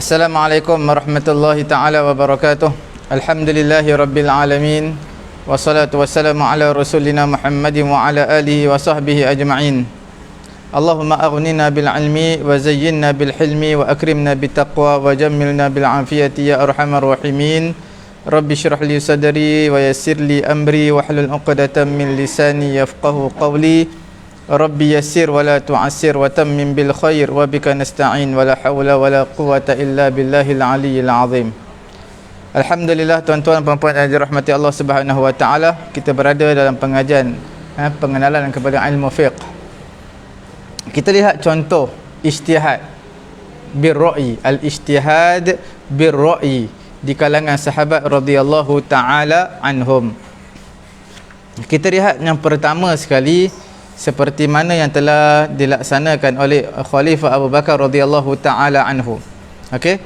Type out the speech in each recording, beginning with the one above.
Assalamualaikum warahmatullahi ta'ala wabarakatuh. Alhamdulillahi rabbil alamin. Wassalatu wassalamu ala rasulina Muhammadin wa ala alihi wa sahbihi ajma'in. Allahumma aghnina bil ilmi wa zayyinna bil hilmi wa akrimna bit taqwa wa jammilna bil afiyati ya arhamar rahimin. Rabbi shrah li sadri wa yassir li amri wa hlul 'uqdatam min lisani yafqahu qawli. Rabbi yassir wa la tu'assir wa tammim bil khair wa bika nasta'in wa la hawla wa la quwwata illa billahil aliyyil azim. Alhamdulillah, tuan-tuan dan puan-puan yang dirahmati Allah Subhanahu wa taala, kita berada dalam pengajian pengenalan kepada ilmu fiqh. Kita lihat contoh ijtihad bir-ra'yi, al-ijtihad bir-ra'yi di kalangan sahabat radhiyallahu taala anhum. Kita lihat yang pertama sekali, seperti mana yang telah dilaksanakan oleh Khalifah Abu Bakar radhiyallahu taala anhu. Okey.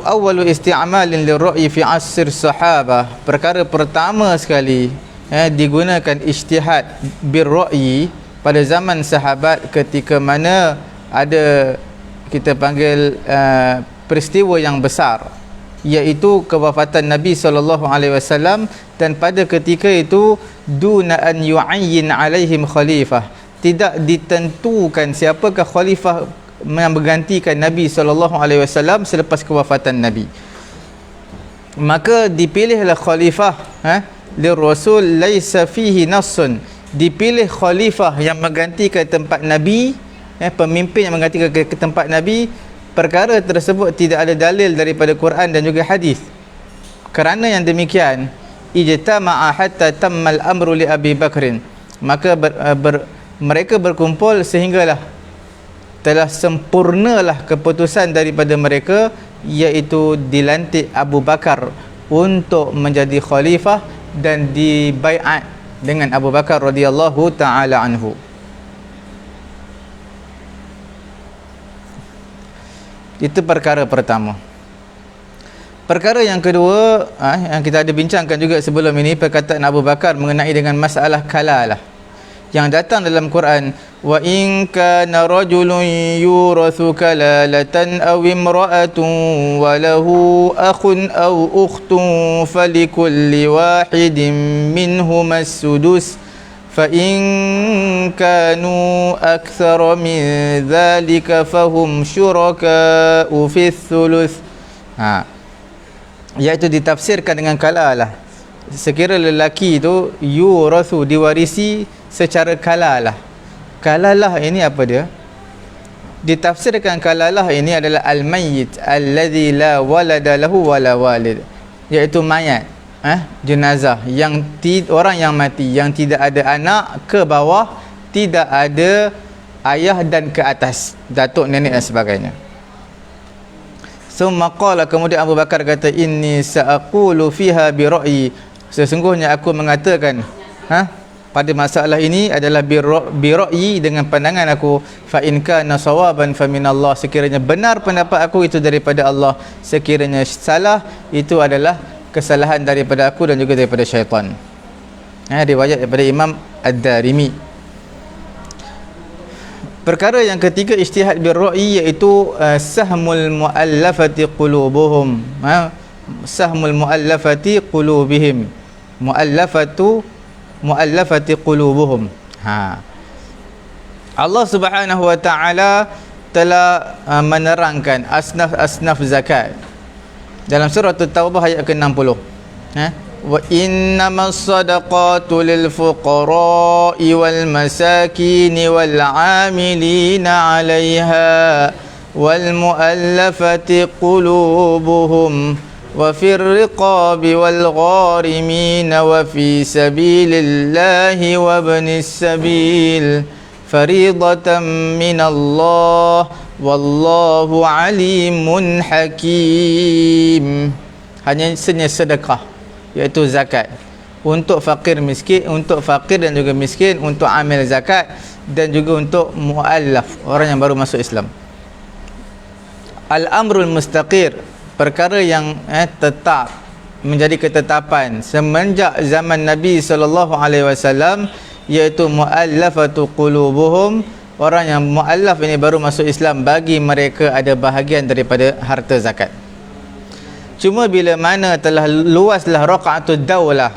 Awwalu isti'malin lirra'yi fi asr sahabah. Perkara pertama sekali digunakan ijtihad birra'yi pada zaman sahabat ketika mana ada, kita panggil peristiwa yang besar, iaitu kewafatan Nabi SAW, dan pada ketika itu duna an yu'ayyin alaihim khalifah, tidak ditentukan siapakah khalifah yang menggantikan Nabi SAW selepas kewafatan Nabi. Maka dipilihlah khalifah lirrasul laisa fihi nassun, dipilih khalifah yang menggantikan tempat Nabi, pemimpin yang menggantikan ke tempat Nabi. Perkara tersebut tidak ada dalil daripada Quran dan juga hadis. Kerana yang demikian, ijtama'a hatta tammal amru li Abi Bakrin, maka mereka berkumpul sehinggalah telah sempurnalah keputusan daripada mereka, iaitu dilantik Abu Bakar untuk menjadi khalifah dan dibaiat dengan Abu Bakar radhiyallahu taala anhu. Itu perkara pertama. Perkara yang kedua, yang kita ada bincangkan juga sebelum ini, perkataan Abu Bakar mengenai dengan masalah kalalah yang datang dalam Quran. Wa in kana rajulun yurathu kalalatan aw imra'atun wa lahu akhun aw ukhtun falikulli wahidin minhum as-sudus fa in kanu akthara min dhalika fahum syuraka'u fi thuluth. Iaitu ditafsirkan dengan kalalah, sekira lelaki itu yurathu, diwarisi secara kalalah. Kalalah ini apa dia? Ditafsirkan kalalah ini adalah al-mayyit alladhi la walada lahu wala walid, iaitu mayat, jenazah yang orang yang mati yang tidak ada anak ke bawah, tidak ada ayah dan ke atas, datuk, nenek dan sebagainya. Summa qala, kemudian Abu Bakar kata, inni sa'aqulu fiha bi ra'yi, sesungguhnya aku mengatakan pada masalah ini adalah bi ra'yi, dengan pandangan aku. Fa in kana sawaban fa minallah, sekiranya benar pendapat aku itu daripada Allah, sekiranya salah itu adalah kesalahan daripada aku dan juga daripada syaitan. Riwayat daripada Imam Ad-Darimi. Perkara yang ketiga ijtihad bir ra'yi, iaitu sahmul muallafati qulubuhum. Sahmul muallafati qulubihim. Muallafati qulubuhum. Allah Subhanahu wa taala telah menerangkan asnaf zakat dalam surah At-Taubah ayat ke-60. Wa innamas sadaqatu lil fuqara'i wal masakini wal 'amilina 'alayha wal mu'allafati qulubuhum wa fir riqabi wal gharimina wa fi sabilillahi wa ibnis sabil faridatan minallah wallahu alimun hakim. Hanya sedekah, iaitu zakat, untuk fakir miskin, untuk fakir dan juga miskin, untuk amil zakat, dan juga untuk muallaf, orang yang baru masuk Islam. Al-amrul mustaqir, perkara yang tetap, menjadi ketetapan semenjak zaman Nabi SAW, iaitu muallafatu qulubuhum, orang yang mu'allaf ini baru masuk Islam, bagi mereka ada bahagian daripada harta zakat. Cuma bila mana telah luaslah raqa'atud daulah,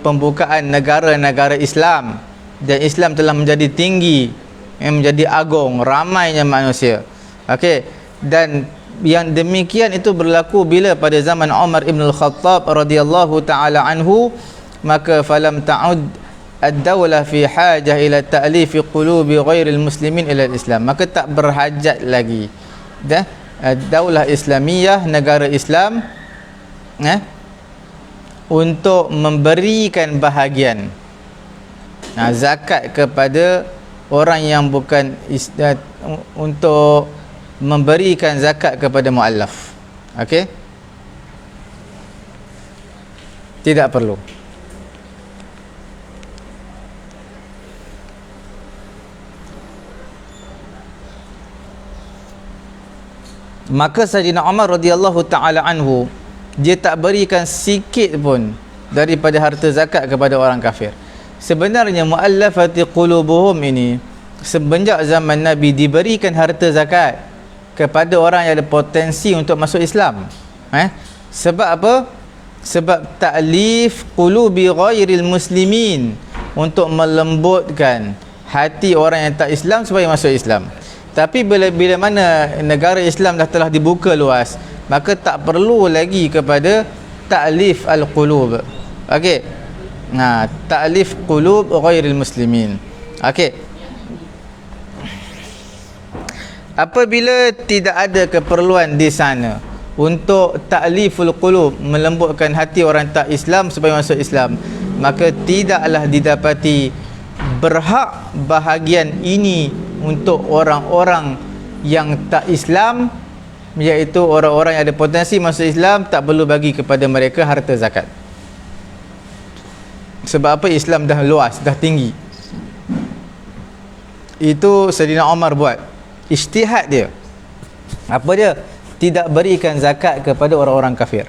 pembukaan negara-negara Islam, dan Islam telah menjadi tinggi, menjadi agung, ramainya manusia. Okey, dan yang demikian itu berlaku bila pada zaman Umar ibn al-Khattab radhiyallahu taala anhu, maka falam ta'ud ad-daulah fi hajah ila ta'lif qulubi ghairil muslimin ila al-Islam, maka tak berhajat lagi dah daulah Islamiyah, negara Islam, untuk memberikan bahagian zakat kepada orang yang bukan untuk memberikan zakat kepada muallaf. Okey, tidak perlu. Maka Sayyidina Umar radhiyallahu taala anhu, dia tak berikan sikit pun daripada harta zakat kepada orang kafir. Sebenarnya muallafati qulubuhum ini semenjak zaman Nabi diberikan harta zakat kepada orang yang ada potensi untuk masuk Islam. Sebab apa? Sebab ta'lif qulubi ghairil muslimin, untuk melembutkan hati orang yang tak Islam supaya masuk Islam. Tapi bila mana negara Islam dah telah dibuka luas, maka tak perlu lagi kepada ta'lif al-qulub. Okey. Ta'lif qulub ghairil muslimin. Okey. Apabila tidak ada keperluan di sana untuk ta'liful qulub, melembutkan hati orang tak Islam supaya masuk Islam, maka tidaklah didapati berhak bahagian ini untuk orang-orang yang tak Islam, iaitu orang-orang yang ada potensi masuk Islam. Tak perlu bagi kepada mereka harta zakat. Sebab apa? Islam dah luas, dah tinggi. Itu Sayyidina Umar buat ijtihad dia. Apa dia? Tidak berikan zakat kepada orang-orang kafir.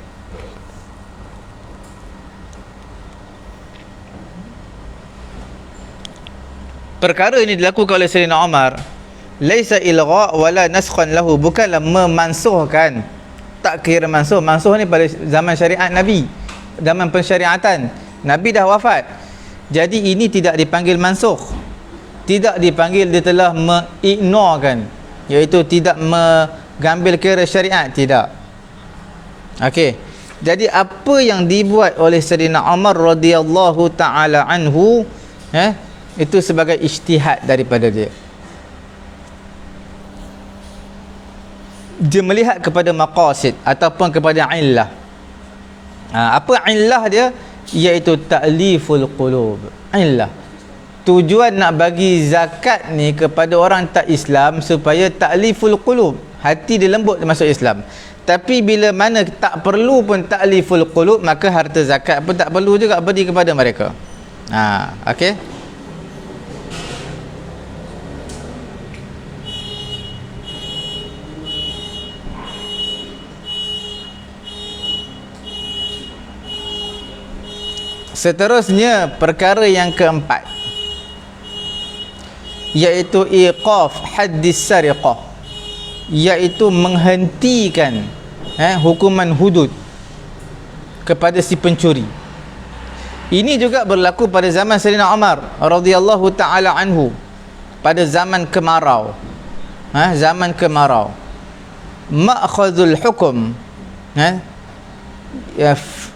Perkara ini dilakukan oleh Sayyidina Umar, laisa ilgha wala naskhan lahu, bukanlah memansuhkan. Tak kira mansuh. Mansuh ni pada zaman syariat Nabi, zaman pensyariatan. Nabi dah wafat. Jadi ini tidak dipanggil mansuh. Tidak dipanggil dia telah mengignorkan, iaitu tidak mengambil kira syariat, tidak. Okey. Jadi apa yang dibuat oleh Sayyidina Umar radhiyallahu taala anhu, itu sebagai ijtihad daripada dia. Dia melihat kepada maqasid ataupun kepada illah. Apa illah dia? Iaitu ta'liful qulub. Illah, tujuan nak bagi zakat ni kepada orang tak Islam supaya ta'liful qulub, hati dia lembut dia masuk Islam. Tapi bila mana tak perlu pun ta'liful qulub, maka harta zakat pun tak perlu juga beri kepada mereka. Okey. Seterusnya, perkara yang keempat, iaitu iqaf haddis sariqah, iaitu menghentikan hukuman hudud kepada si pencuri. Ini juga berlaku pada zaman Sayyidina Umar radhiyallahu taala anhu, pada zaman kemarau. Zaman kemarau, ma'khadhul hukum,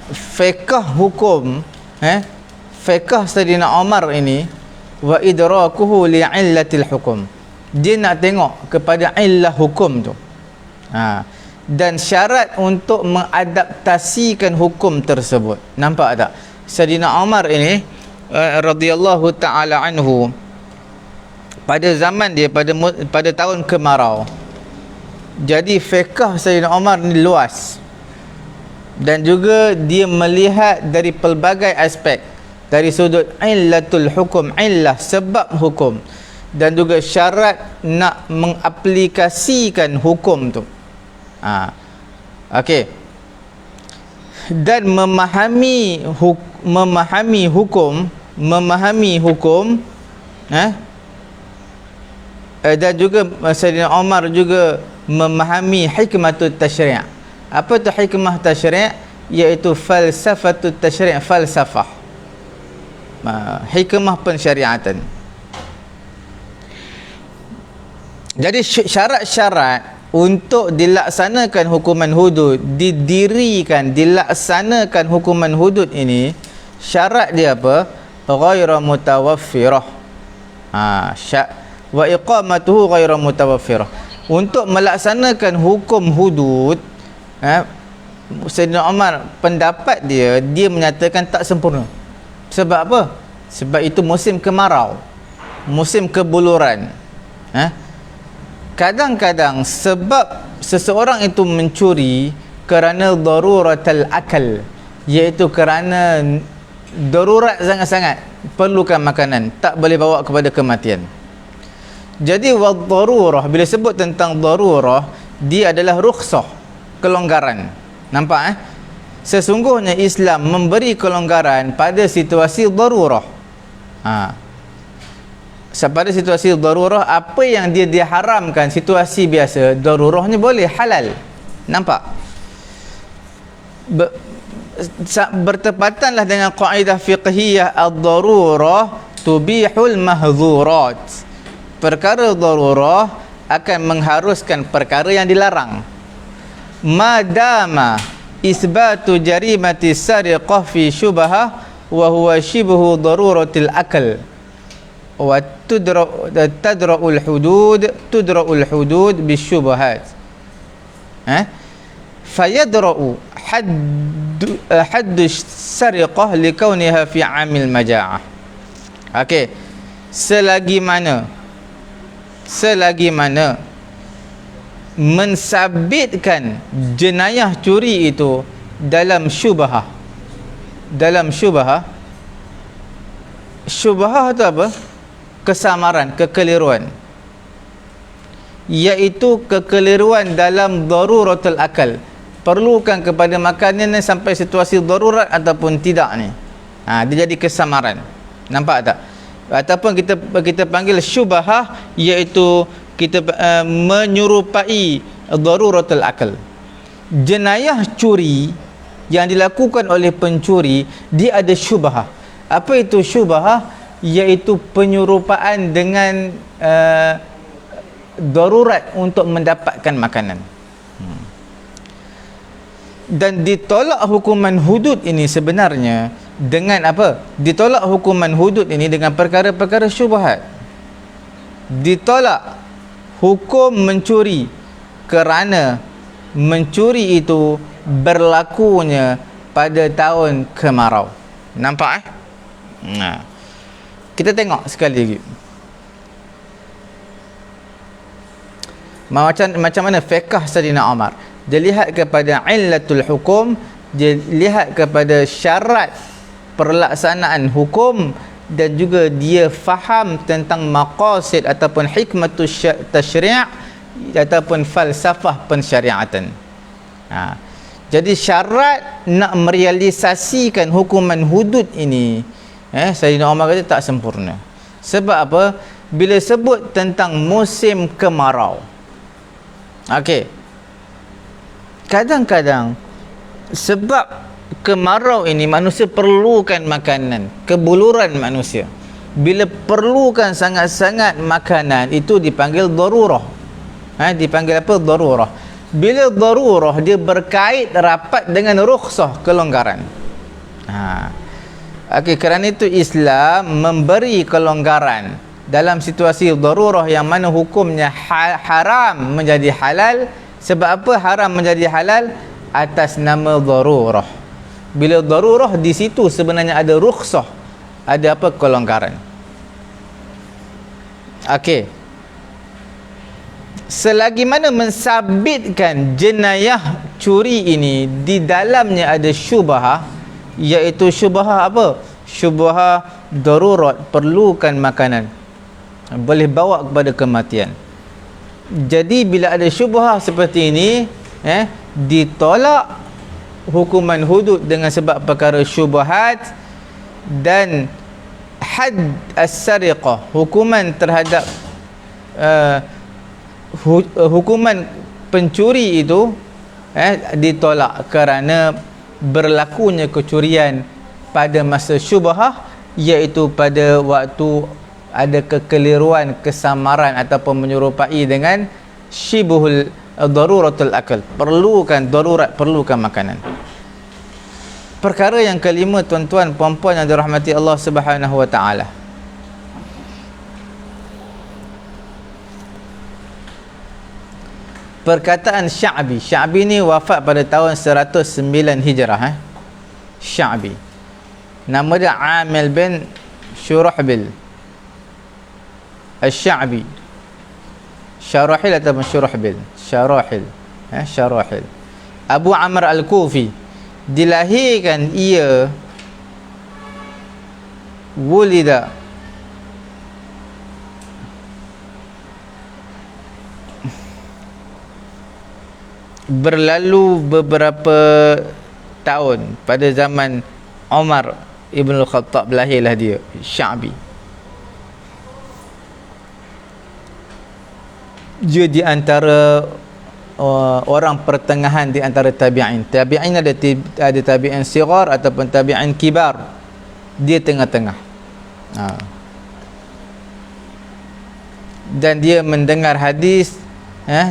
fiqh hukum, fiqh Sayyidina Umar ini, wa idrakuhu li'illatil hukum, dia nak tengok kepada illah hukum tu, dan syarat untuk mengadaptasikan hukum tersebut. Nampak tak? Sayyidina Umar ini radhiyallahu taala anhu, pada zaman dia, pada tahun kemarau, jadi fiqh Sayyidina Umar ni luas, dan juga dia melihat dari pelbagai aspek, dari sudut illatul hukum, illah sebab hukum, dan juga syarat nak mengaplikasikan hukum tu. Okey. Dan memahami hukum, dan juga Sayyidina Umar juga memahami hikmatut tasyri'. Apa tu hikmah tasyri'? Iaitu falsafatut tasyri', falsafah, hikmah pensyariatan. Jadi syarat-syarat untuk dilaksanakan hukuman hudud, dilaksanakan hukuman hudud ini, syarat dia apa? Ghairu mutawaffirah. Wa iqamatuhu ghairu mutawaffirah. Untuk melaksanakan hukum hudud, Sayyidina Umar, pendapat dia menyatakan tak sempurna. Sebab apa? Sebab itu musim kemarau, musim kebuluran. Kadang-kadang sebab seseorang itu mencuri kerana daruratul akal, iaitu kerana darurat sangat-sangat, perlukan makanan, tak boleh bawa kepada kematian. Jadi wad-darurah, bila sebut tentang darurah, dia adalah rukhsah, kelonggaran. Nampak Sesungguhnya Islam memberi kelonggaran pada situasi darurah. Pada situasi darurah, apa yang dia diharamkan situasi biasa, darurahnya boleh, halal. Nampak? Bertepatanlah dengan kaedah fiqhiyah ad-darurah tubihul mahdhurat. Perkara darurah akan mengharuskan perkara yang dilarang. Madama isbatu jarimati sariqah fi syubhah wa huwa shibhu daruratil akal wa tudra'ul hudud bisyubhat. Fayadra'u haddu sariqah likauniha fi amil maja'ah. Okey, selagi mana mensabitkan jenayah curi itu dalam syubhah. Syubhah itu apa? Kesamaran, kekeliruan, iaitu kekeliruan dalam daruratul akal, perlukan kepada makanan sampai situasi darurat ataupun tidak ni. Dia jadi kesamaran. Nampak tak? Ataupun kita panggil syubhah, iaitu kita menyerupai daruratul akal. Jenayah curi yang dilakukan oleh pencuri, dia ada syubhah. Apa itu syubhah? Iaitu penyerupaan dengan darurat untuk mendapatkan makanan. Dan ditolak hukuman hudud ini sebenarnya dengan apa? Ditolak hukuman hudud ini dengan perkara-perkara syubhat. Ditolak hukum mencuri kerana mencuri itu berlakunya pada tahun kemarau. Nampak kita tengok sekali lagi macam mana fiqh Sayyidina Umar. Dia lihat kepada illatul hukum, dia lihat kepada syarat perlaksanaan hukum, dan juga dia faham tentang maqasid ataupun hikmatus tasyri' ataupun falsafah pensyariatan. Jadi syarat nak merealisasikan hukuman hudud ini, Sayyidina Umar kata tak sempurna. Sebab apa? Bila sebut tentang musim kemarau, kadang-kadang sebab kemarau ini manusia perlukan makanan, kebuluran manusia. Bila perlukan sangat-sangat makanan, itu dipanggil darurah. Dipanggil apa? Darurah. Bila darurah, dia berkait rapat dengan rukhsah, kelonggaran. Kerana itu Islam memberi kelonggaran dalam situasi darurah yang mana hukumnya haram menjadi halal. Sebab apa haram menjadi halal? Atas nama darurah. Bila darurah, di situ sebenarnya ada rukhsah, ada apa? Kelonggaran. Selagi mana mensabitkan jenayah curi ini di dalamnya ada syubhah, iaitu syubhah apa? Syubhah darurat, perlukan makanan, boleh bawa kepada kematian. Jadi bila ada syubhah seperti ini, ditolak hukuman hudud dengan sebab perkara syubhat. Dan had as-sariqah, hukuman terhadap hukuman pencuri itu ditolak kerana berlakunya kecurian pada masa syubhah, iaitu pada waktu ada kekeliruan, kesamaran ataupun menyerupai dengan syibhul daruratul akal, perlukan makanan. Perkara yang kelima, tuan-tuan puan-puan yang dirahmati Allah Subhanahu wa taala, perkataan Sya'bi. Sya'bi ni wafat pada tahun 109 Hijrah. Sya'bi, nama dia Amil bin Syurahbil Al-Sya'bi. Syarahil ataupun Syurahbil? Syarahil. Syarahil. Abu Amr Al-Kufi. Dilahirkan ia wulida berlalu beberapa tahun pada zaman Umar Ibn Al-Khattab, lahirlah dia, Sya'bi. Dia di antara orang pertengahan di antara tabi'in. Tabi'in ada tabi'in sigar ataupun tabi'in kibar. Dia tengah-tengah. Dan dia mendengar hadis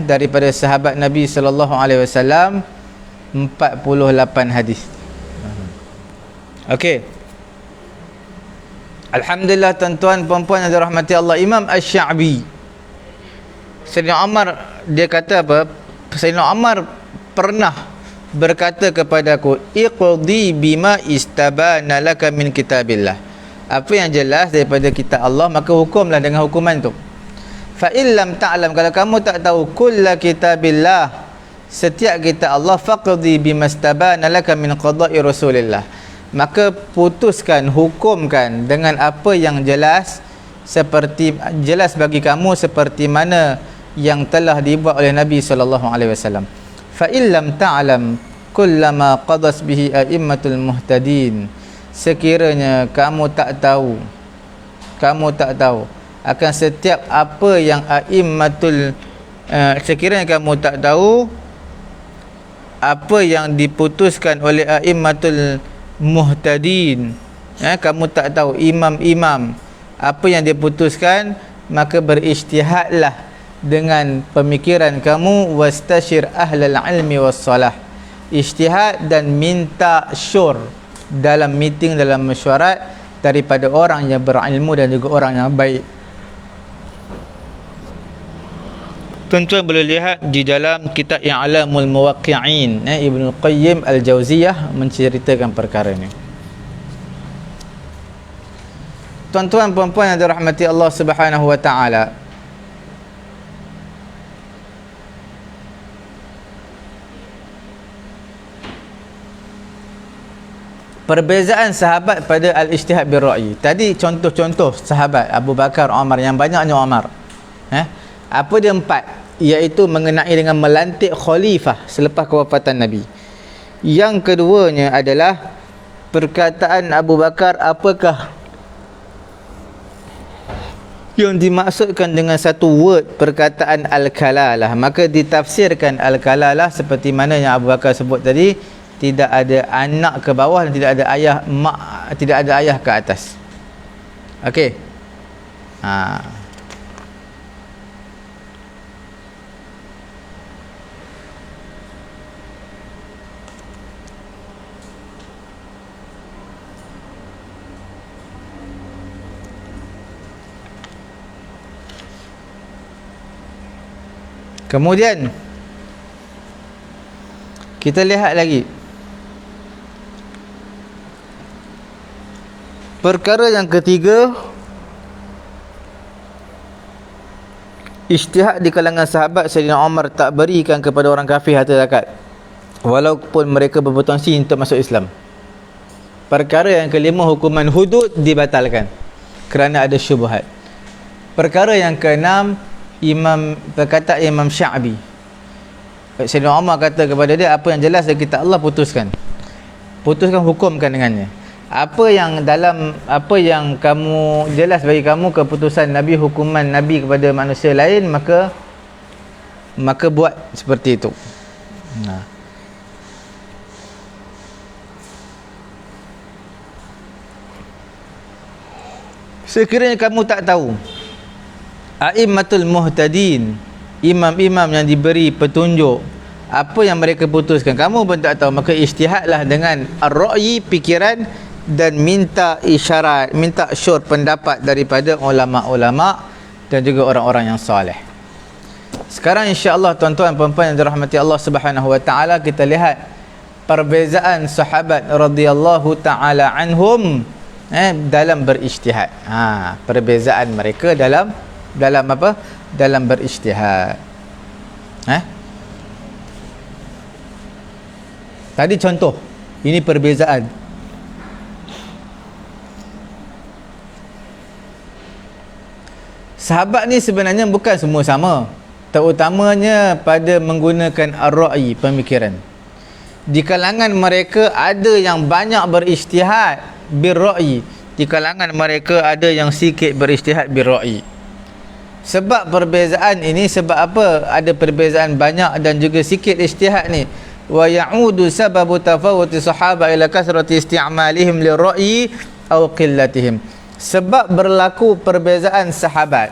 daripada sahabat Nabi sallallahu alaihi wasallam 48 hadis. Okey. Alhamdulillah, tuan-tuan puan-puan yang dirahmati Allah, Imam Asy-Sya'bi, Sayyidina Umar, dia kata apa? Sayyidina Umar pernah berkata kepadaku, iqdi bima istabana laka min kitabillah. Apa yang jelas daripada kitab Allah, maka hukumlah dengan hukuman tu. Fa illam ta'lam, kalau kamu tak tahu kulla kitabillah, setiap kitab Allah, faqdi bima istabana laka min qada'i Rasulillah, maka putuskan, hukumkan dengan apa yang jelas, seperti jelas bagi kamu seperti mana yang telah dibuat oleh Nabi sallallahu alaihi wasallam. Fa illam ta'lam kullama qadas bihi a'immatul muhtadin, sekiranya kamu tak tahu akan setiap apa yang a'immatul sekiranya kamu tak tahu apa yang diputuskan oleh a'immatul muhtadin, kamu tak tahu imam-imam apa yang diputuskan, maka berijtihadlah dengan pemikiran kamu, wastashir ahlal ilmi wassalah, ijtihad dan minta syur dalam meeting, dalam mesyuarat daripada orang yang berilmu dan juga orang yang baik. Tuan-tuan boleh lihat di dalam kitab I'lamul Muwaqqi'in, Ibnu Qayyim Al-Jauziyah menceritakan perkara ini. Tuan-tuan puan-puan yang dirahmati Allah Subhanahu wa taala, perbezaan sahabat pada al-ijtihad bil ra'yi. Tadi contoh-contoh sahabat Abu Bakar, Umar, yang banyaknya Umar. Apa dia? 4, iaitu mengenai dengan melantik khalifah selepas kewafatan Nabi. Yang keduanya adalah perkataan Abu Bakar, apakah yang dimaksudkan dengan satu word perkataan al-kalalah, maka ditafsirkan al-kalalah seperti mana yang Abu Bakar sebut tadi, tidak ada anak ke bawah dan tidak ada ayah tidak ada ayah ke atas. Okey. Kemudian kita lihat lagi perkara yang ketiga, ijtihad di kalangan sahabat Sayyidina Umar tak berikan kepada orang kafir harta zakat walaupun mereka berpotensi untuk masuk Islam. Perkara yang kelima, hukuman hudud dibatalkan kerana ada syubhat. Perkara yang keenam, perkataan Imam Sya'bi, Sayyidina Umar kata kepada dia, apa yang jelas dari kitab Allah putuskan, hukumkan dengannya. apa yang kamu jelas bagi kamu keputusan Nabi, hukuman Nabi kepada manusia lain, maka buat seperti itu. Sekiranya kamu tak tahu, a'immatul muhtadin, imam-imam yang diberi petunjuk, apa yang mereka putuskan kamu pun tak tahu, maka ijtihadlah dengan ar-ra'yi, pikiran, dan minta isyarat, minta syur pendapat daripada ulama-ulama dan juga orang-orang yang soleh. Sekarang insya-Allah tuan-tuan puan-puan yang dirahmati Allah Subhanahu wa taala, kita lihat perbezaan sahabat radhiyallahu taala anhum dalam berijtihad. Perbezaan mereka dalam apa? Dalam berijtihad. Tadi contoh, ini perbezaan. Sahabat ni sebenarnya bukan semua sama, terutamanya pada menggunakan ar-ra'yi, pemikiran. Di kalangan mereka ada yang banyak berijtihad bir-ra'yi, di kalangan mereka ada yang sikit berijtihad bir-ra'yi. Sebab perbezaan ini, sebab apa ada perbezaan banyak dan juga sikit ijtihad ni? Wa ya'udu sababu tafawuti sahaba ila kasrati isti'malihim lir-ra'yi aw qillatihim. Sebab berlaku perbezaan sahabat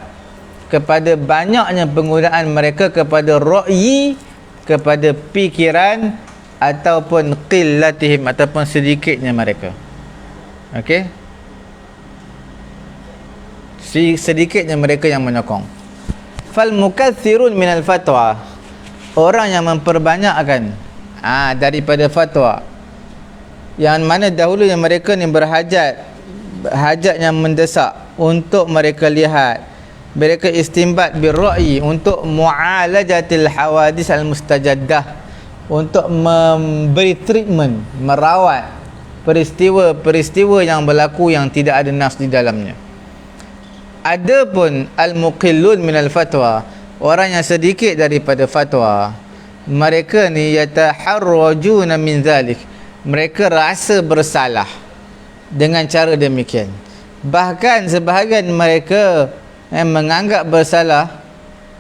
kepada banyaknya penggunaan mereka kepada ra'yi, kepada pikiran, ataupun qillatihim, ataupun sedikitnya mereka. Okey, sedikitnya mereka yang menyokong. Fal mukaththirun minal fatwa, orang yang memperbanyakkan daripada fatwa, yang mana dahulu yang mereka ni hajat yang mendesak untuk mereka lihat, mereka istinbat birra'yi untuk mu'alajatil hawadis al-mustajaddah, untuk memberi treatment, merawat peristiwa-peristiwa yang berlaku yang tidak ada nas di dalamnya. Adapun al-muqillun minal fatwa, orang yang sedikit daripada fatwa, mereka ni yataharrajuna min zalik, mereka rasa bersalah dengan cara demikian. Bahkan sebahagian mereka menganggap bersalah,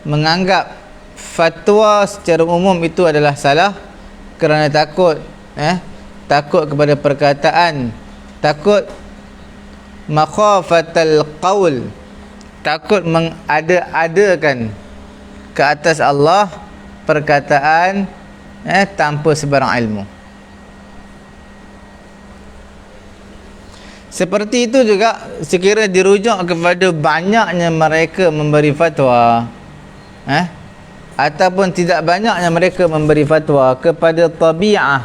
menganggap fatwa secara umum itu adalah salah kerana takut kepada perkataan, takut makhafatal qaul, takut mengada-adakan ke atas Allah perkataan tanpa sebarang ilmu. Seperti itu juga sekiranya dirujuk kepada banyaknya mereka memberi fatwa, ataupun tidak banyaknya mereka memberi fatwa kepada tabi'ah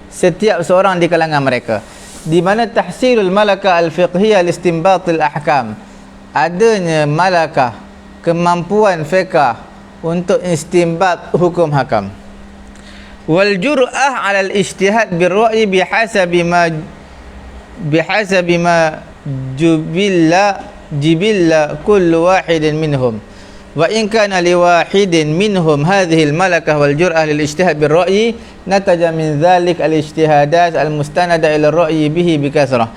setiap seorang di kalangan mereka, di mana tahsilul malakah al-fiqhiyah listinbatil ahkam, adanya malakah, kemampuan fiqh untuk istinbat hukum hakam, wal jur'ah 'ala al-ijtihad bir-ra'yi bihasabi ma jibilla kullu wahidin minhum, wa in kana li wahidin minhum hadhihi al-malakah wal jur'ah lil ijtihad bir ra'yi nataja min dhalik al-ijtihadat al-mustanada ila ar-ra'yi bihi bi kasrah,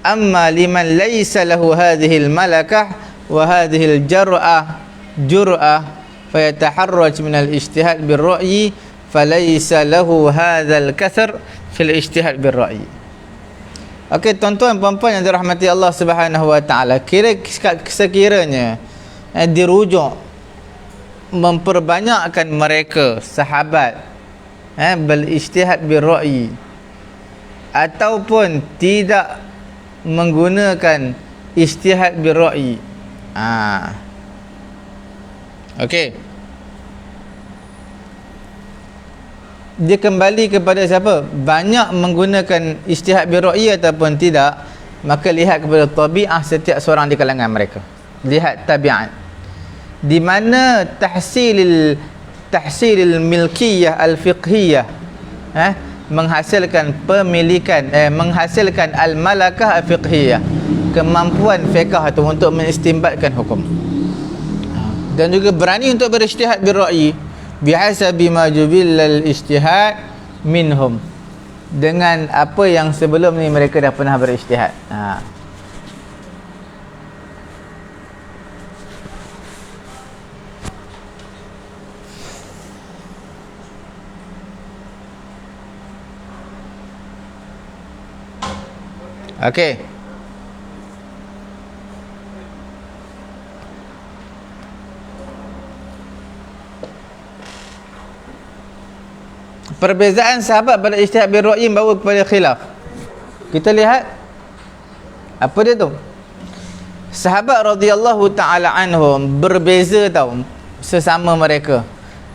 amma liman laysa lahu hadhihi al-malakah wa hadhihi al-jur'ah fayataharraj min al-ijtihad bir ra'yi falaysa lahu hadha al-kasr fil ijtihad bir ra'yi. Okey tuan-tuan puan-puan yang dirahmati Allah Subhanahu wa taala, sekiranya dirujuk memperbanyakkan mereka sahabat berijtihad birra'yi ataupun tidak menggunakan ijtihad birra'yi. Okey, dia kembali kepada siapa? Banyak menggunakan ijtihad birra'yi ataupun tidak, maka lihat kepada tabi'ah setiap seorang di kalangan mereka. Lihat tabi'at, di mana tahsilil milkiyah al-fiqhiyah, menghasilkan pemilikan, menghasilkan al-malakah al-fiqhiyah, kemampuan fiqh itu untuk mengistinbatkan hukum, dan juga berani untuk berijtihad birra'yi bihasabi ma jubillal ijtihad minhum, dengan apa yang sebelum ni mereka dah pernah berijtihad. Okey. Perbezaan sahabat pada ijtihad bil ra'yi bawa kepada khilaf. Kita lihat apa dia tu? Sahabat radhiyallahu taala anhum berbeza tau sesama mereka,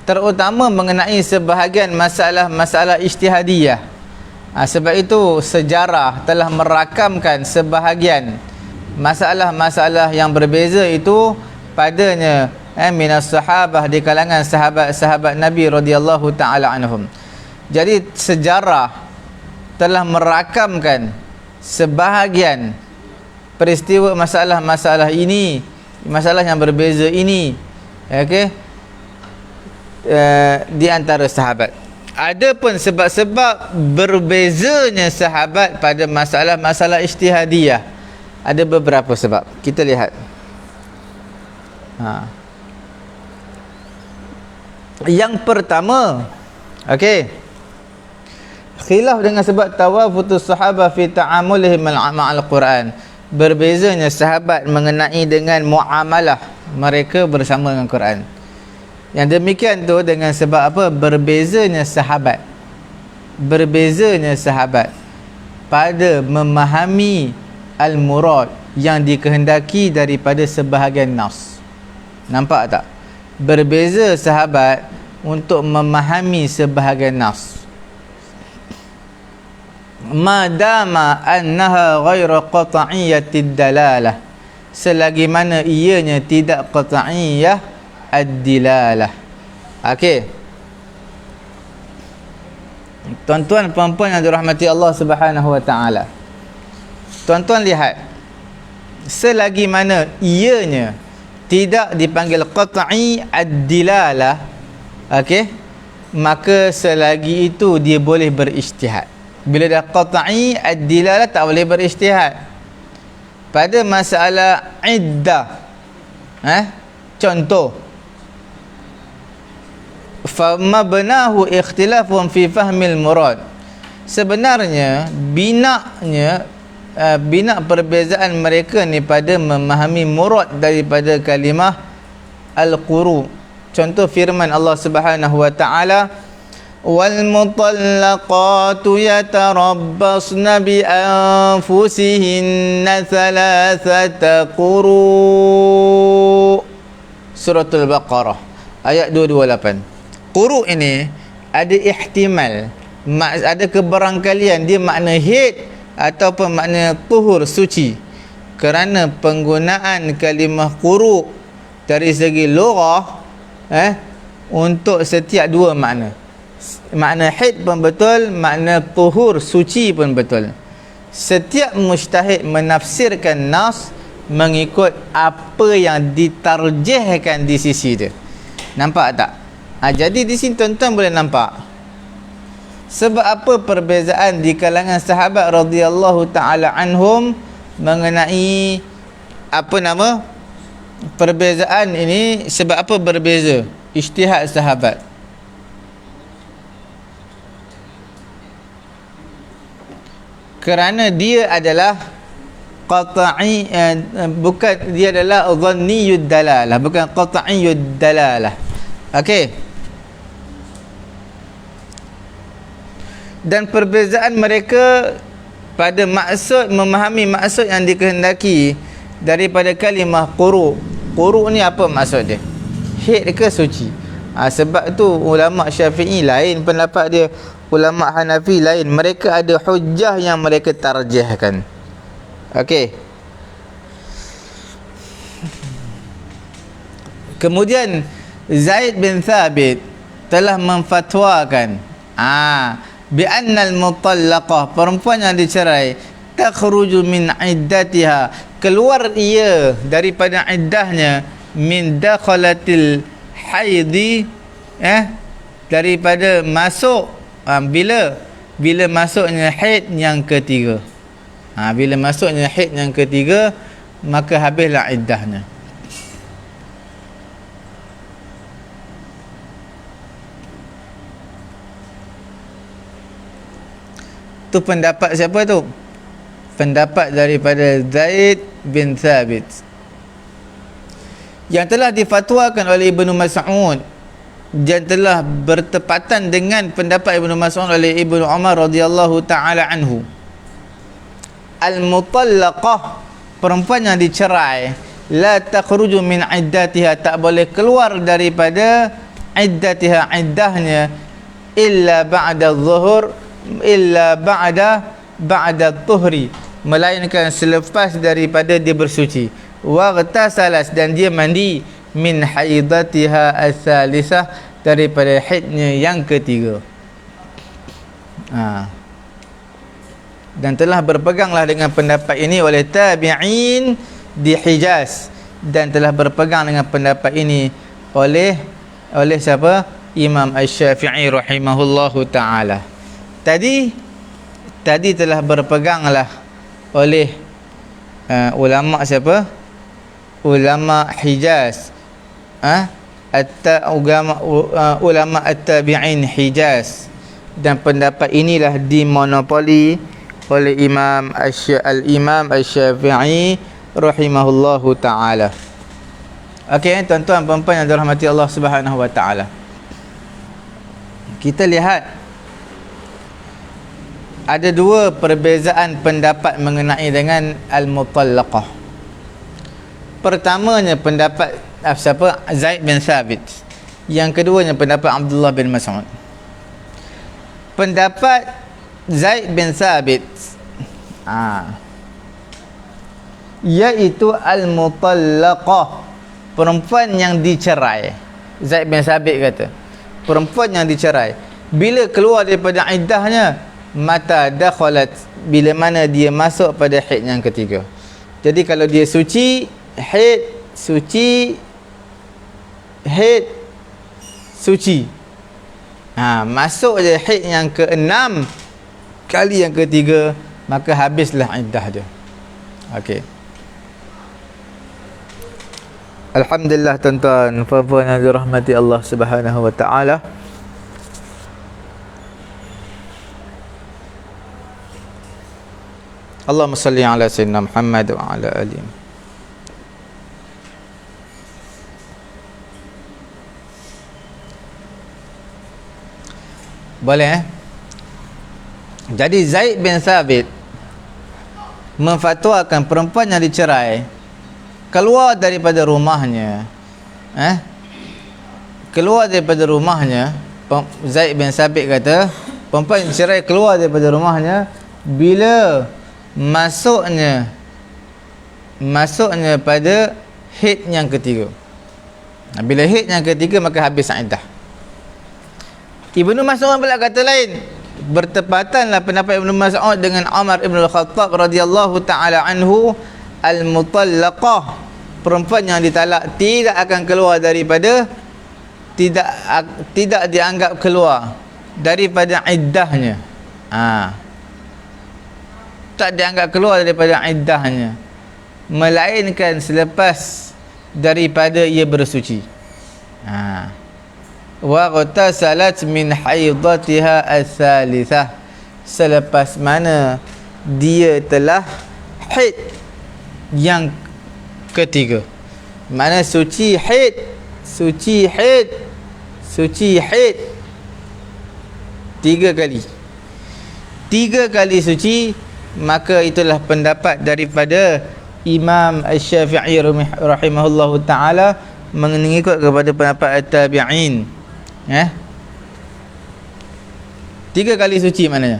terutama mengenai sebahagian masalah-masalah ijtihadiyah. Sebab itu sejarah telah merakamkan sebahagian masalah-masalah yang berbeza itu padanya minas sahabah, di kalangan sahabat-sahabat Nabi radhiyallahu taala anhum. Jadi sejarah telah merakamkan sebahagian peristiwa masalah-masalah ini, masalah yang berbeza ini, okey, di antara sahabat. Ada pun sebab-sebab berbezanya sahabat pada masalah-masalah ijtihadiyah. Ada beberapa sebab. Kita lihat. Yang pertama, okey, khilaf dengan sebab tawafutus sahabah fi ta'amulihim ma'al Quran. Berbezanya sahabat mengenai dengan muamalah mereka bersama dengan Quran. Yang demikian tu dengan sebab apa? Berbezanya sahabat pada memahami al-murad yang dikehendaki daripada sebahagian nas. Nampak tak? Berbeza sahabat untuk memahami sebahagian nas. Madama annaha ghairu qat'iyyatid dalalah, selagi mana ianya tidak qat'iyyah ad-dilalah. Okey. Tuan-tuan puan-puan yang dirahmati Allah Subhanahu wa taala. Tuan-tuan lihat, selagi mana ianya tidak dipanggil qat'i ad-dilalah, okey, maka selagi itu dia boleh berijtihad. Bila dah qat'i ad-dilalah tak boleh berijtihad. Pada masalah iddah, contoh, famabnahu ikhtilafun fi fahmil murad, sebenarnya bina perbezaan mereka ni pada memahami murad daripada kalimah al-quru. Contoh firman Allah Subhanahu wa taala, wal mutallaqatu yatarabbasna bi anfusihinna thalathata quru. Suratul Baqarah ayat 228. Quru ini ada ihtimal, ada kebarangkalian dia makna haid ataupun makna tuhur, suci. Kerana penggunaan kalimah quru dari segi lughah untuk setiap dua makna. Makna haid pun betul, makna tuhur, suci pun betul. Setiap mujtahid menafsirkan nas mengikut apa yang ditarjihkan di sisi dia. Nampak tak? Jadi di sini tuan-tuan boleh nampak sebab apa perbezaan di kalangan sahabat radhiyallahu taala anhum mengenai apa nama perbezaan ini. Sebab apa berbeza ijtihad sahabat? Kerana dia adalah qat'i, bukan, dia adalah dhanniyud dalalah, bukan qat'iyud dalalah. Okey. Dan perbezaan mereka pada maksud, memahami maksud yang dikehendaki daripada kalimah quru. Quru ni apa maksud dia? Haid ke suci? Sebab tu ulama Syafi'i lain pendapat dia, ulama Hanafi lain. Mereka ada hujjah yang mereka tarjihkan. Okey. Kemudian Zaid bin Thabit telah memfatwakan bi annal mutallaqah, perempuan yang dicerai, takhruju min iddatiha, keluar ia daripada iddahnya, min dakhalatil haidi, daripada masuk bila bila masuknya haid yang ketiga. Bila masuknya haid yang ketiga, maka habislah iddahnya. Tu pendapat siapa tu? Pendapat daripada Zaid bin Thabit yang telah difatwakan oleh Ibnu Mas'ud dan telah bertepatan dengan pendapat Ibnu Mas'ud oleh Ibnu Umar radhiyallahu taala anhu. Al-mutallaqah, perempuan yang dicerai, la takhruju min iddatiha, tak boleh keluar daripada iddatiha, iddahnya, illa ba'da adh-dhuhr, illa ba'da tuhri, melainkan selepas daripada dia bersuci. Waghtasalas, dan dia mandi, min haidatiha as-salisah, daripada haidnya yang ketiga. Dan telah berpeganglah dengan pendapat ini oleh tabi'in di Hijaz, dan telah berpegang dengan pendapat ini oleh siapa? Imam Asy-Syafi'i rahimahullahu ta'ala. Tadi telah berpeganglah oleh ulama siapa? Ulama Hijaz. Ulama at-tabi'in Hijaz. Dan pendapat inilah dimonopoli oleh Al-Imam Asy-Syafi'i rahimahullahu ta'ala. Okey, tuan-tuan puan-puan yang dirahmati Allah Subhanahu wa ta'ala, kita lihat ada dua perbezaan pendapat mengenai dengan al-mutallaqah. Pertamanya pendapat siapa? Zaid bin Thabit. Yang keduanya pendapat Abdullah bin Mas'ud. Pendapat Zaid bin Thabit iaitu al-mutallaqah, perempuan yang dicerai. Zaid bin Thabit kata, perempuan yang dicerai bila keluar daripada iddahnya, mata dakhalat, bila mana dia masuk pada haid yang ketiga. Jadi kalau dia suci, haid, suci, haid, suci, masuk je haid yang ke-6 kali yang ketiga, maka habislah iddah dia. Okey, alhamdulillah tuan-tuan puan-puan yang dirahmati Allah Subhanahu wa ta'ala. Allahumma salli ala sayyidina Muhammad wa ala alihi. Boleh Jadi Zaid bin Thabit memfatwakan perempuan yang dicerai keluar daripada rumahnya, keluar daripada rumahnya. Zaid bin Thabit kata perempuan yang dicerai keluar daripada rumahnya bila masuknya pada haid yang ketiga. Bila haid yang ketiga, maka habis iddah. Ibnu Mas'ud pula kata lain. Bertepatanlah pendapat Ibnu Mas'ud dengan Umar Ibn Al-Khattab radhiyallahu ta'ala anhu, al-mutallaqah, perempuan yang ditalak tidak akan keluar daripada, tidak dianggap keluar daripada iddahnya. Tak dianggap keluar daripada iddahnya, melainkan selepas daripada ia bersuci. Wa ghtasalat min haidatiha as-salisah, selepas mana dia telah haid yang ketiga. Mana suci haid, suci haid, suci haid 3 kali. 3 kali suci, maka itulah pendapat daripada Imam Asy-Syafi'i rahimahullahu ta'ala, mengikut kepada pendapat at-tabi'in. 3 kali suci maknanya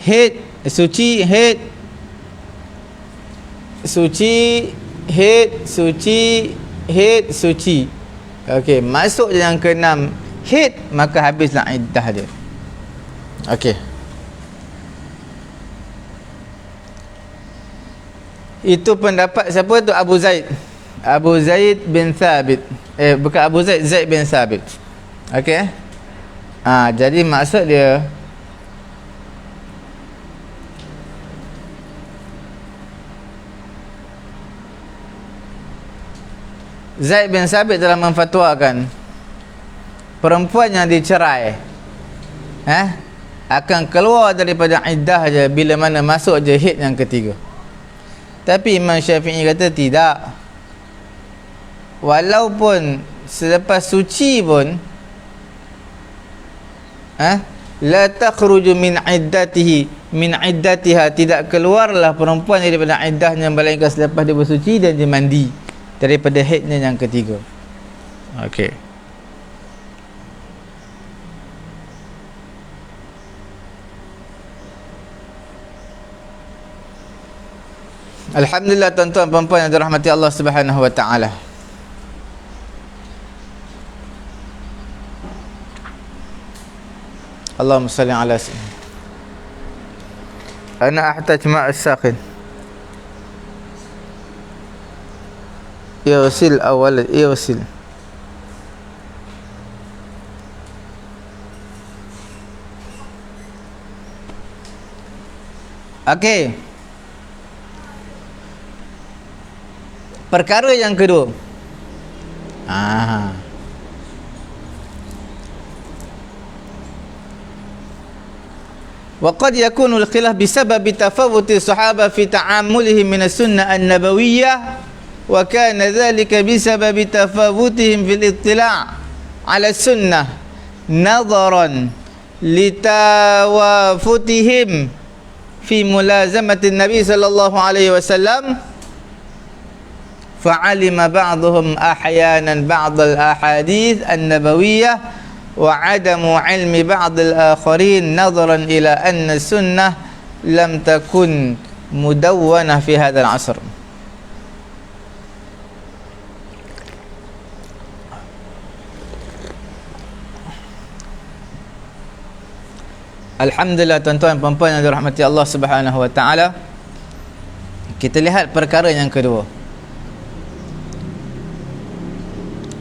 haid, suci, haid, suci, haid, suci, haid, suci. Okey, masuk yang ke-6 haid, maka habislah iddah dia. Okey, itu pendapat siapa tu? Abu Zaid bin Thabit. Bukan Abu Zaid, Zaid bin Thabit. Okey, Jadi maksud dia, Zaid bin Sabit telah memfatwakan perempuan yang dicerai akan keluar daripada iddah je bila mana masuk je haid yang ketiga. Tapi Imam Syafi'i kata tidak. Walaupun selepas suci pun la takhruju min iddatiha, tidak keluarlah perempuan daripada iddahnya melainkan selepas dia bersuci dan dia mandi daripada haidnya yang ketiga. Okey. Alhamdulillah tuan-tuan puan-puan yang dirahmati Allah Subhanahu wa taala. Allahumma salli ala sayyidina. Ana ahtaj ma' as-saqin. Irsil awal irsil. Okey. Perkara yang kedua. وقد يكون الخلاف بسبب تفاوت الصحابة في تعاملهم من السنة النبوية وكان ذلك بسبب تفاوتهم في الاطلاع على السنة نظرا لتوافتهم في ملازمة النبي صلى الله عليه وسلم فعلم بعضهم أحيانا بعض الأحاديث النبوية وعدم علم بعض الآخرين نظرا إلى أن السنة لم تكن مدونة في هذا العصر. Alhamdulillah tuan-tuan puan-puan yang dirahmati Allah Subhanahu wa taala. Kita lihat perkara yang kedua.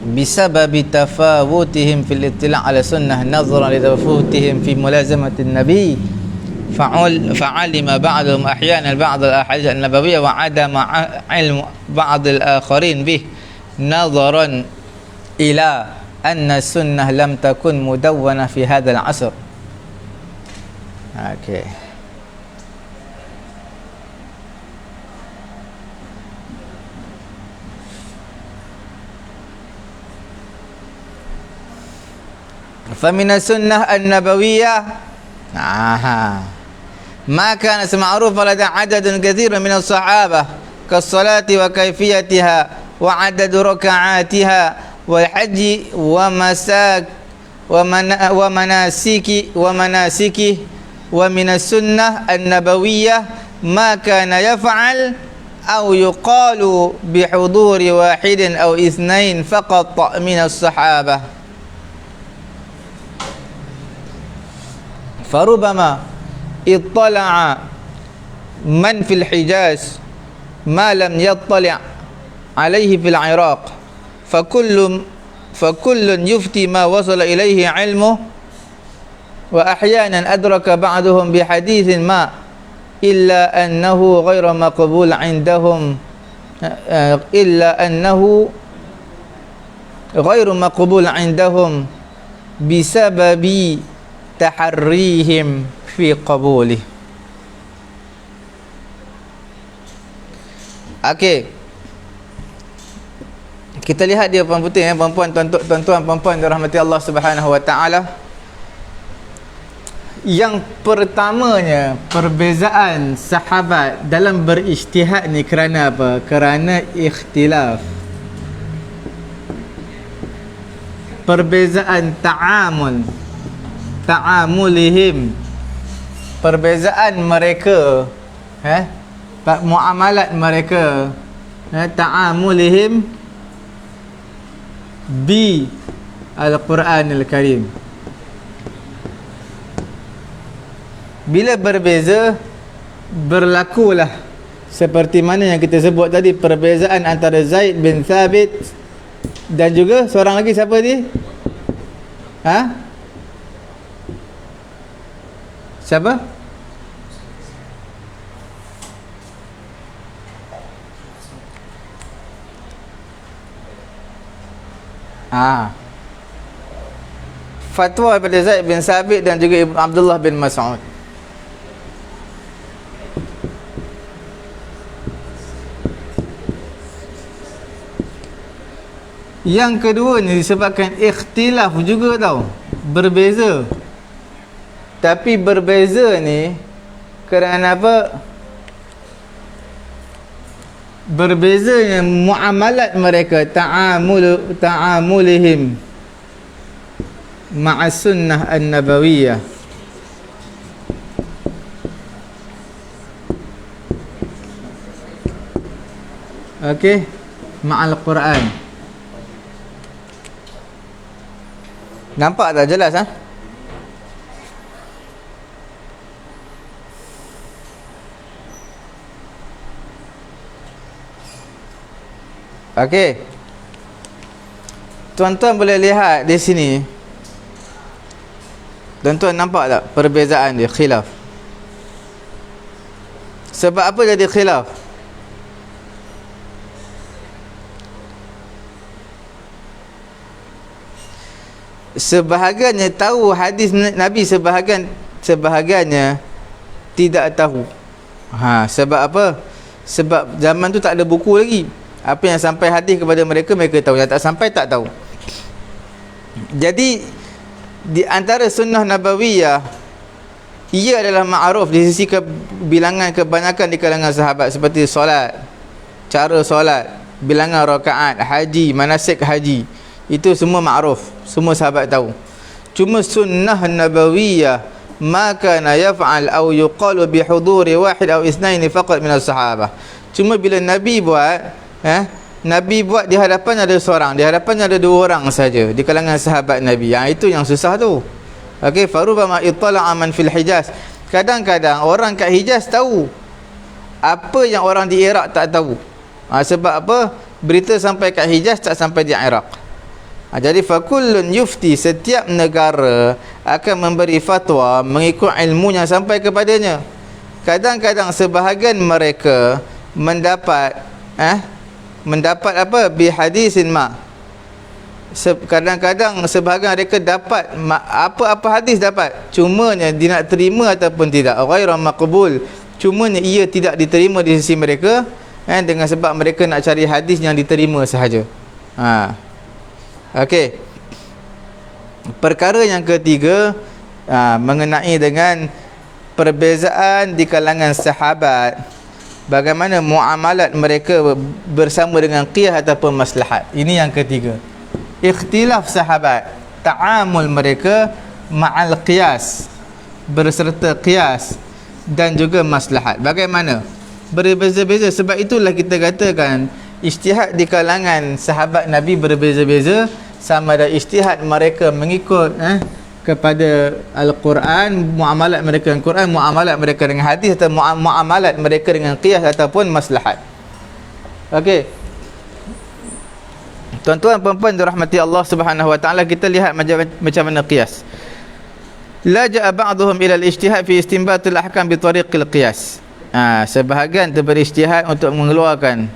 بسبب تفاوتهم في الاطلاع على السنة نظرا لتفاوتهم في ملازمة النبي فعلم بعضهم أحيانا بعض الأحاديث النبوية وعدم علم بعض الآخرين به نظرا إلى أن السنة لم تكن مدونة في هذا العصر. فمن السنة النبوية ما كان معروفا لدى عدد كثير من الصحابة كالصلاة وكيفيتها وعدد ركعاتها والحج ومناسكه ومن السنة النبوية ما كان يفعل أو يقال بحضور واحد أو اثنين فقط من الصحابة فربما اطلع من في الحجاز ما لم يطلع عليه في العراق فكل يفتي ما وصل إليه علمه وأحيانا أدرك بعضهم بحديث ما إلا أنه غير مقبول عندهم بسبب taharrihim fi qabulih. Okey. Kita lihat dia puan putih puan-puan tuan-tuan puan-puan dirahmati Allah Subhanahu wa taala. Yang pertamanya, perbezaan sahabat dalam berijtihad ni kerana apa? Kerana ikhtilaf. Perbezaan ta'amulihim, perbezaan mereka muamalat mereka, ta'amulihim bi Al-Quranil Karim. Bila berbeza, berlakulah seperti mana yang kita sebut tadi, perbezaan antara Zaid bin Thabit dan juga seorang lagi, siapa dia? Siapa? Fatwa daripada Zaid bin Sabit dan juga Ibn Abdullah bin Mas'ud. Yang kedua ni disebabkan ikhtilaf juga tau, berbeza. Tapi berbeza ni kerana apa? Berbezanya muamalat mereka, ta'amulihim ma'a sunnah an-nabawiyah. Okey, ma'al Quran. Nampak tak jelas ha? Okey. Tuan-tuan boleh lihat di sini. Tuan-tuan nampak tak perbezaan dia, khilaf? Sebab apa jadi khilaf? Sebahagiannya tahu hadis Nabi, sebahagiannya tidak tahu. Sebab apa? Sebab zaman tu tak ada buku lagi. Apa yang sampai hadis kepada mereka, mereka tahu. Yang tak sampai, tak tahu. Jadi di antara sunnah nabawiyah, ia adalah ma'ruf di sisi bilangan kebanyakan di kalangan sahabat, seperti solat, cara solat, bilangan rakaat, haji, manasik haji. Itu semua ma'ruf, semua sahabat tahu. Cuma sunnah nabawiyah maka na yaf'al aw yuqalu bi huduri wahid aw itsnaini faqat min as-sahabah. Cuma bila Nabi buat, Nabi buat di hadapan ada seorang, di hadapan ada dua orang saja di kalangan sahabat Nabi. Itu yang susah tu. Okey, farubama ittala'a man fil Hijaz. Kadang-kadang orang kat Hijaz tahu apa yang orang di Iraq tak tahu. Sebab apa? Berita sampai kat Hijaz tak sampai di Iraq. Jadi fakullun yufti, setiap negara akan memberi fatwa mengikut ilmunya sampai kepadanya. Kadang-kadang sebahagian mereka mendapat apa? Bi hadisin ma. Kadang-kadang sebahagian mereka dapat apa-apa hadis dapat. Cumanya dia nak terima ataupun tidak. Ghairu maqbul. Cumanya ia tidak diterima di sisi mereka, dengan sebab mereka nak cari hadis yang diterima sahaja. Okey. Perkara yang ketiga mengenai dengan perbezaan di kalangan sahabat, bagaimana muamalat mereka bersama dengan qiyas ataupun maslahat. Ini yang ketiga. Ikhtilaf sahabat, ta'amul mereka ma'al qiyas, berserta qiyas dan juga maslahat. Bagaimana? Berbeza-beza. Sebab itulah kita katakan ijtihad di kalangan sahabat Nabi berbeza-beza, sama ada ijtihad mereka mengikut kepada Al-Quran, muamalat mereka dengan Quran, muamalat mereka dengan hadis, atau muamalat mereka dengan qiyas ataupun maslahat. Okey. Tuan-tuan puan-puan dirahmati Allah Subhanahu wa taala, kita lihat macam mana qiyas. La ja'a ba'dhum ila al-ijtihad fi istinbat al-ahkam bi tariqil qiyas. Sebahagian berijtihad untuk mengeluarkan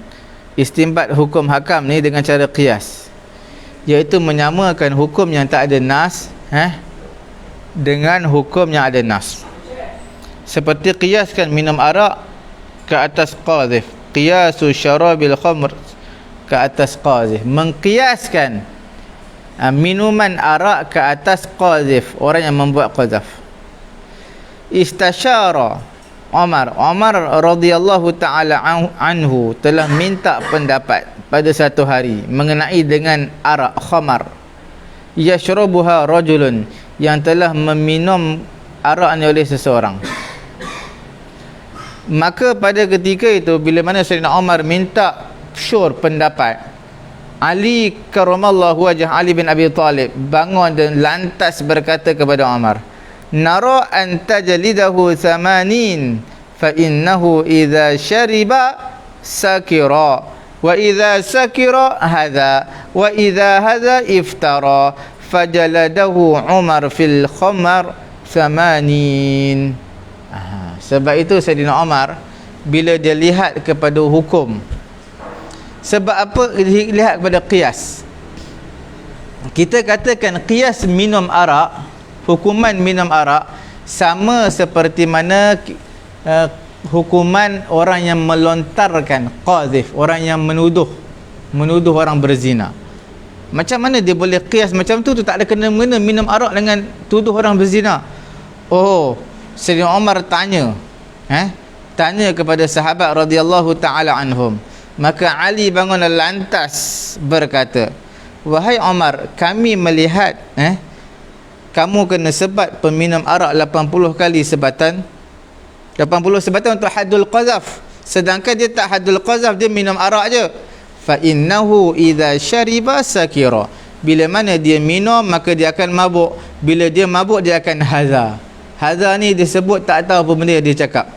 istinbat hukum hakam ni dengan cara qiyas, iaitu menyamakan hukum yang tak ada nas dengan hukum yang ada nas. Seperti qiyaskan minum arak ke atas qadhif, qiyasu syarabil khamr ke atas qadhif. Mengqiyaskan minuman arak ke atas qadhif, orang yang membuat qadhaf. Istasyara Umar radhiyallahu ta'ala anhu telah minta pendapat pada satu hari mengenai dengan arak khamar, yashrabuha rajulun, yang telah meminum arak ni oleh seseorang. Maka pada ketika itu, bila mana Sayyidina Umar minta pendapat, Ali karramallahu wajah, Ali bin Abi Talib bangun dan lantas berkata kepada Umar, nara an tajlidahu 80 fa innahu idza syariba sakira wa idza sakira hadha wa idza hadha iftara. Fajaladahu Umar fil khamar thamanin. Sebab itu Sayyidina Umar bila dia lihat kepada hukum, sebab apa lihat kepada qiyas? Kita katakan qiyas minum arak, hukuman minum arak sama seperti mana hukuman orang yang melontarkan qazif, orang yang menuduh orang berzina. Macam mana dia boleh qiyas macam tu tak ada kena-mengena minum arak dengan tuduh orang berzina. Oh, Sayyidina Umar tanya kepada sahabat radhiyallahu taala anhum. Maka Ali bangun lantas berkata, wahai Umar, kami melihat kamu kena sebat peminum arak 80 kali sebatan. 80 sebatan untuk haddul qazaf, sedangkan dia tak haddul qazaf, dia minum arak je. Fa innahu idza syariba sakira, bila mana dia minum maka dia akan mabuk, bila dia mabuk dia akan haza ni disebut tak tahu apa benda dia cakap.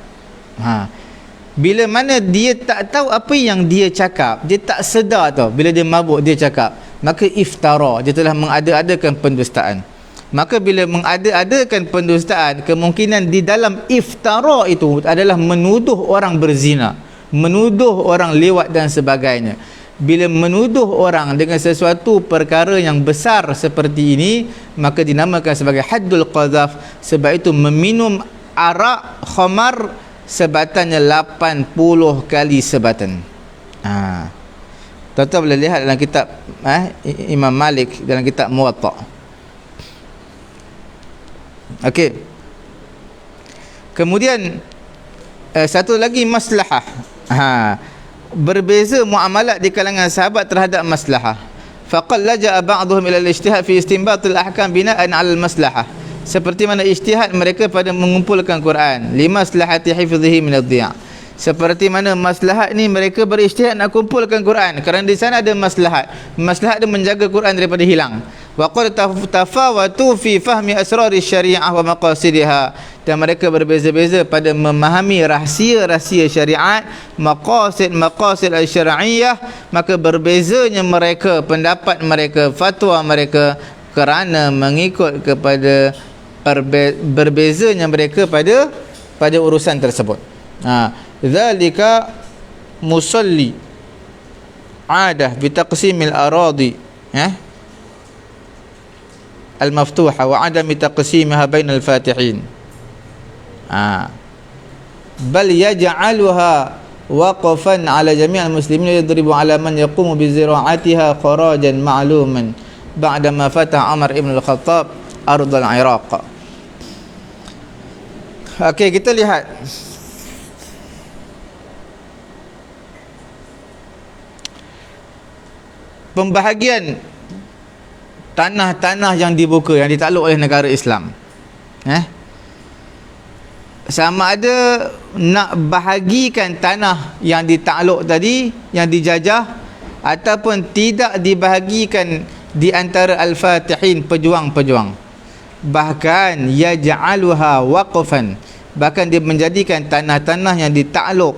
Bila mana dia tak tahu apa yang dia cakap, dia tak sedar tau, bila dia mabuk dia cakap, maka iftara, dia telah mengada-adakan pendustaan. Maka bila mengada-adakan pendustaan, kemungkinan di dalam iftara itu adalah menuduh orang berzina, menuduh orang lewat dan sebagainya. Bila menuduh orang dengan sesuatu perkara yang besar seperti ini, maka dinamakan sebagai haddul qazaf. Sebab itu meminum arak khamar sebatannya 80 kali sebatan. Tuan-tuan boleh lihat dalam kitab Imam Malik, dalam kitab Muwatta. Okey. Kemudian satu lagi maslahah. Berbeza muamalat di kalangan sahabat terhadap maslahah. Faqad laja'a ba'dhum ila al-ijtihad fi istinbat al-ahkam bina'an 'ala al-maslahah. Seperti mana ijtihad mereka pada mengumpulkan Quran, limaslahati hifdhihi min ad-dhiya'. Seperti mana maslahat ni mereka berijtihad nak kumpulkan Quran kerana di sana ada maslahat. Maslahat dia menjaga Quran daripada hilang. Wa qad tafawatu fi fahmi asrar syariah wa maqasidiha, dan mereka berbeza-beza pada memahami rahsia-rahsia syariat, maqasid al-syar'iyyah. Maka berbezanya mereka, pendapat mereka, fatwa mereka, kerana mengikut kepada berbezanya mereka pada urusan tersebut. Dzalika musalli adah bi taqsimil aradi al-maftuha wa adami taqsimiha bainal fatihin. Bal yaj'aluha waqfan ala jami' al-muslimin, yadribu ala man yaqumu bi zira'atiha kharajan ma'luman ba'da ma fataha Umar ibn al-Khattab ardh al-Iraq. Okey, kita lihat pembahagian tanah-tanah yang dibuka, yang ditakluk oleh negara Islam. Sama ada nak bahagikan tanah yang ditakluk tadi, yang dijajah, ataupun tidak dibahagikan di antara al-fatihin, pejuang-pejuang. Bahkan yaj'aluha waqfan, bahkan dia menjadikan tanah-tanah yang ditakluk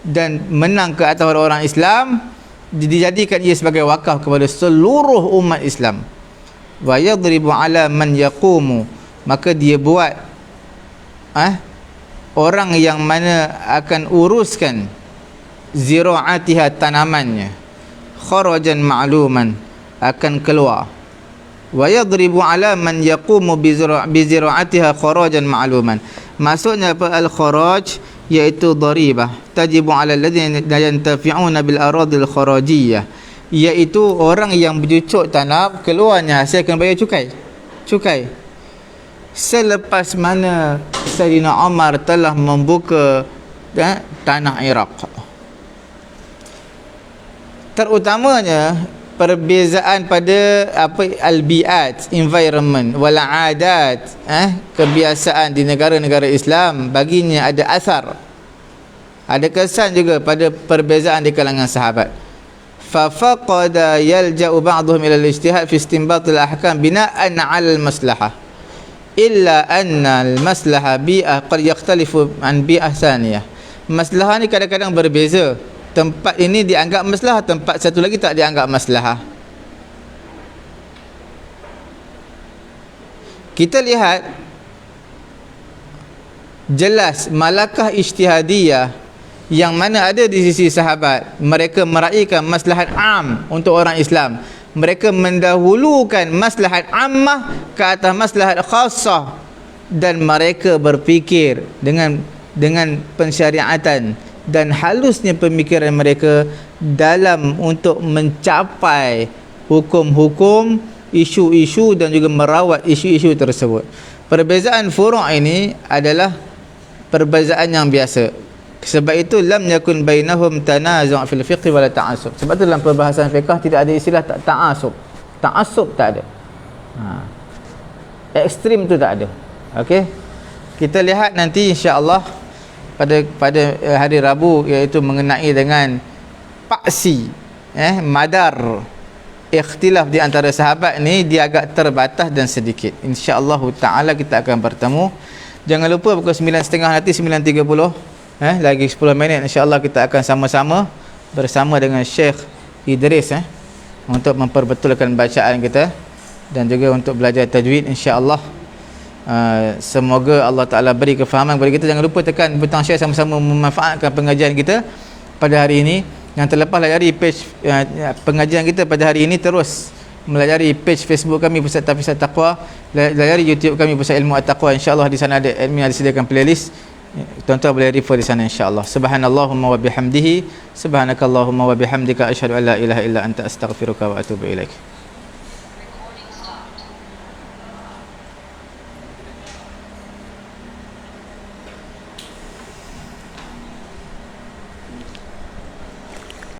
dan menang ke atas orang Islam, dijadikan ia sebagai wakaf kepada seluruh umat Islam. Wa yadribu ala man yaqumu, maka dia buat orang yang mana akan uruskan zira'atiha, tanamannya, kharajan ma'luman, akan keluar. Wa yadribu ala man yaqumu bi zira'atiha kharajan ma'luman, maksudnya apa al-kharaj, iaitu daribah tajibu ala alladhina yantafi'una bil aradil kharajiyah, iaitu orang yang bercucuk tanam, keluarnya hasil akan bayar cukai. Selepas mana Sayyidina Umar telah membuka tanah Iraq, terutamanya perbezaan pada al-bi'at, environment, wal adat, kebiasaan di negara-negara Islam, baginya ada asar, ada kesan juga pada perbezaan di kalangan sahabat. Fa faqada yalja'u ba'dhum ila al-ijtihad fi istinbat al-ahkam bina'an 'ala al-maslahah, illa anna al-maslahah bi'ah qad yakhtalifu an bi'ah thaniyah. Maslahah ni kadang-kadang berbeza. Tempat ini dianggap maslahah, tempat satu lagi tak dianggap maslahah. kita lihat jelas malakah ijtihadiyah yang mana ada di sisi sahabat. Mereka meraihkan maslahat am untuk orang Islam. Mereka mendahulukan maslahat ammah ke atas maslahat khassah, dan mereka berfikir dengan pensyariatan dan halusnya pemikiran mereka dalam untuk mencapai hukum-hukum, isu-isu dan juga merawat isu-isu tersebut. Perbezaan furu' ini adalah perbezaan yang biasa. Sebab itu lam yakun bainahum tanazu' fil fiqh wala ta'assub. Sebab itu dalam perbahasan fiqh tidak ada istilah ta'assub. Ta'assub tak ada. Ekstrim tu tak ada. Okey. Kita lihat nanti insya-Allah pada hari Rabu, iaitu mengenai dengan paksi madar ikhtilaf di antara sahabat ni, dia agak terbatas dan sedikit. Insya-Allah taala kita akan bertemu. Jangan lupa pukul 9.30 nanti 9.30 lagi 10 minit insya-Allah kita akan sama-sama bersama dengan Syekh Idris untuk memperbetulkan bacaan kita dan juga untuk belajar tajwid insya-Allah. Semoga Allah Taala beri kefahaman kepada kita. Jangan lupa tekan butang share, sama-sama memanfaatkan pengajian kita pada hari ini. Yang terlepas layari page pengajian kita pada hari ini, terus melayari page Facebook kami Pusat Tahfiz At-Taqwa, layari YouTube kami Pusat Ilmu At-Taqwa. Insya-Allah di sana ada admin ada sediakan playlist. Tuan-tuan boleh refer di sana insya-Allah. Subhanallahumma wa bihamdihi, subhanakallahumma wa bihamdika, asyhadu an la ilaha illa anta astaghfiruka wa atubu ilaik.